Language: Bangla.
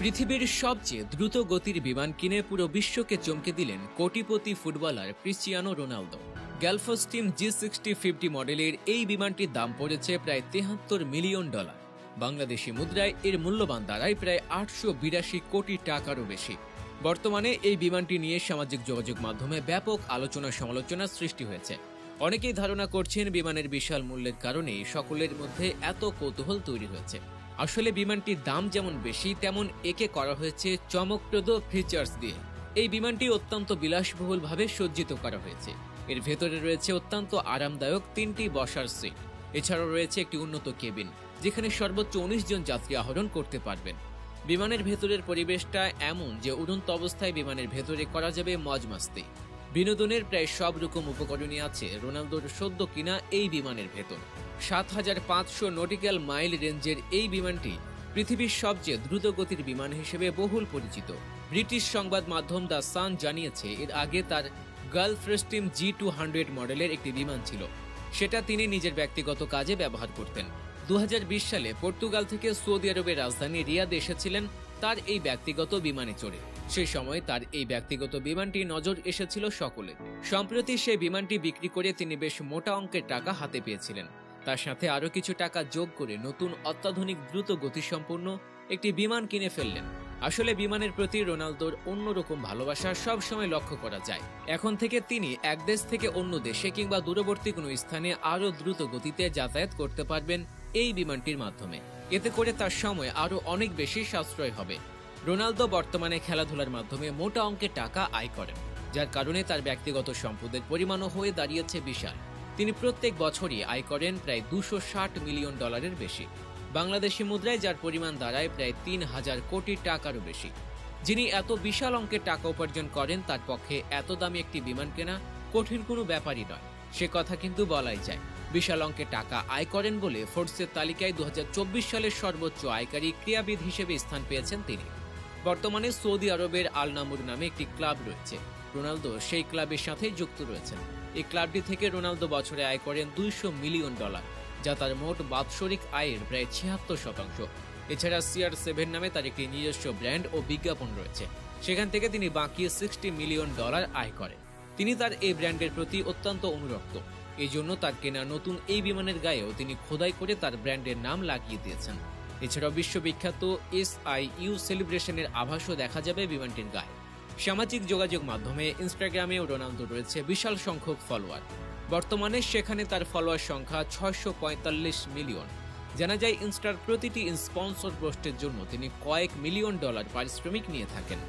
পৃথিবীর সবচেয়ে দ্রুত গতির বিমান কিনে পুরো বিশ্বকে চমকে দিলেন কোটিপতি ফুটবলার ক্রিশ্চিয়ানো রোনালদো। গ্যালফস্টিম G6050 মডেলের এই বিমানটির দাম পড়েছে প্রায় $73 মিলিয়ন। বাংলাদেশি মুদ্রায় এর মূল্যবান দাঁড়ায় প্রায় 882 কোটি টাকারও বেশি। বর্তমানে এই বিমানটি নিয়ে সামাজিক যোগাযোগ মাধ্যমে ব্যাপক আলোচনা সমালোচনার সৃষ্টি হয়েছে। অনেকেই ধারণা করছেন বিমানের বিশাল মূল্যের কারণে সকলের মধ্যে এত কৌতূহল তৈরি হয়েছে। আসলে বিমানটির দাম যেমন বেশি, তেমন একে করা হয়েছে চমকপ্রদ ফিচার্স দিয়ে। এই বিমানটি অত্যন্ত বিলাসবহুলভাবে সজ্জিত করা হয়েছে। এর ভেতরে রয়েছে অত্যন্ত আরামদায়ক 3টি বসার সিট। এছাড়াও রয়েছে একটি উন্নত কেবিন, যেখানে সর্বোচ্চ 19 জন যাত্রী আহরণ করতে পারবেন। বিমানের ভেতরের পরিবেশটা এমন যে উড়ন্ত অবস্থায় বিমানের ভেতরে করা যাবে মজমাস্তি। বিনোদনের প্রায় সব রকম উপকরণই আছে রোনালদোর সদ্য কিনা এই বিমানের ভেতর। 7500 নটিক্যাল মাইল রেঞ্জের এই বিমানটি পৃথিবীর সবচেয়ে দ্রুতগতির বিমান হিসেবে বহুল পরিচিত। ব্রিটিশ সংবাদ মাধ্যম দ্য সান জানিয়েছে, এর আগে তার গালফস্টিম G200 মডেলের একটি বিমান ছিল। সেটা তিনি নিজের ব্যক্তিগত কাজে ব্যবহার করতেন। 2020 সালে পর্তুগাল থেকে সৌদি আরবের রাজধানী রিয়াদে এসেছিলেন তার এই ব্যক্তিগত বিমানে চড়ে। সেই সময় তার এই ব্যক্তিগত বিমানটি নজর এসেছিল সকলের। সম্প্রতি সেই বিমানটি বিক্রি করে তিনি বেশ মোটা অঙ্কের টাকা হাতে পেয়েছিলেন। তার সাথে আরও কিছু টাকা যোগ করে নতুন অত্যাধুনিক দ্রুত গতিসম্পন্ন একটি বিমান কিনে ফেললেন। আসলে বিমানের প্রতি রোনালদোর অন্যরকম ভালোবাসা সবসময় লক্ষ্য করা যায়। এখন থেকে তিনি এক দেশ থেকে অন্য দেশে কিংবা দূরবর্তী কোনো স্থানে আরও দ্রুত গতিতে যাতায়াত করতে পারবেন এই বিমানটির মাধ্যমে। এতে করে তার সময় আরও অনেক বেশি সাশ্রয় হবে। রোনালদো বর্তমানে খেলাধুলার মাধ্যমে মোটা অঙ্কের টাকা আয় করেন, যার কারণে তার ব্যক্তিগত সম্পদের পরিমাণও হয়ে দাঁড়িয়েছে বিশাল। তিনি প্রত্যেক বছরই আয় করেন প্রায় $260 মিলিয়ন বেশি। বাংলাদেশি মুদ্রায় যার পরিমাণ দাঁড়ায় প্রায় 3000 কোটি টাকারও বেশি। যিনি এত বিশাল অঙ্কের টাকা উপার্জন করেন, তার পক্ষে এত দামি একটি বিমান কেনা কঠিন কোনো ব্যাপারই নয়। সে কথা কিন্তু বলাই যায়। বিশাল অঙ্কের টাকা আয় করেন বলে ফোর্বসের তালিকায় 2024 সালের সর্বোচ্চ আয়কারী ক্রীড়াবিদ হিসেবে স্থান পেয়েছেন তিনি। বর্তমানে সৌদি আরবের আল নামুর নামে একটি ক্লাব রয়েছে। রোনালদো সেই ক্লাবের সাথে যুক্ত রয়েছেন। এই ক্লাবটি থেকে রোনালদো বছরে আয় করেন $200 মিলিয়ন, যা তার মোট বাৎসরিক আয়ের প্রায় 76%। এছাড়া CR7 নামে তার একটি নিজস্ব ব্র্যান্ড ও বিজ্ঞাপন রয়েছে। সেখান থেকে তিনি বাকি $60 মিলিয়ন আয় করেন। তিনি তার এই ব্র্যান্ডের প্রতি অত্যন্ত অনুরক্ত। এই জন্য তার কেনা নতুন এই বিমানের গায়েও তিনি খোদাই করে তার ব্র্যান্ডের নাম লাগিয়ে দিয়েছেন। এছাড়াও বিশ্ববিখ্যাত SIU সেলিব্রেশনের আভাসও দেখা যাবে বিমানটির গায়ে। সামাজিক যোগাযোগ মাধ্যমে ইনস্টাগ্রামেও রোনালদো রয়েছে বিশাল সংখ্যক ফলোয়ার। বর্তমানে সেখানে তার ফলোয়ার সংখ্যা 645 মিলিয়ন। জানা যায়, ইনস্টার প্রতিটি স্পন্সর পোস্টের জন্য তিনি কয়েক $1 মিলিয়ন পারিশ্রমিক নিয়ে থাকেন।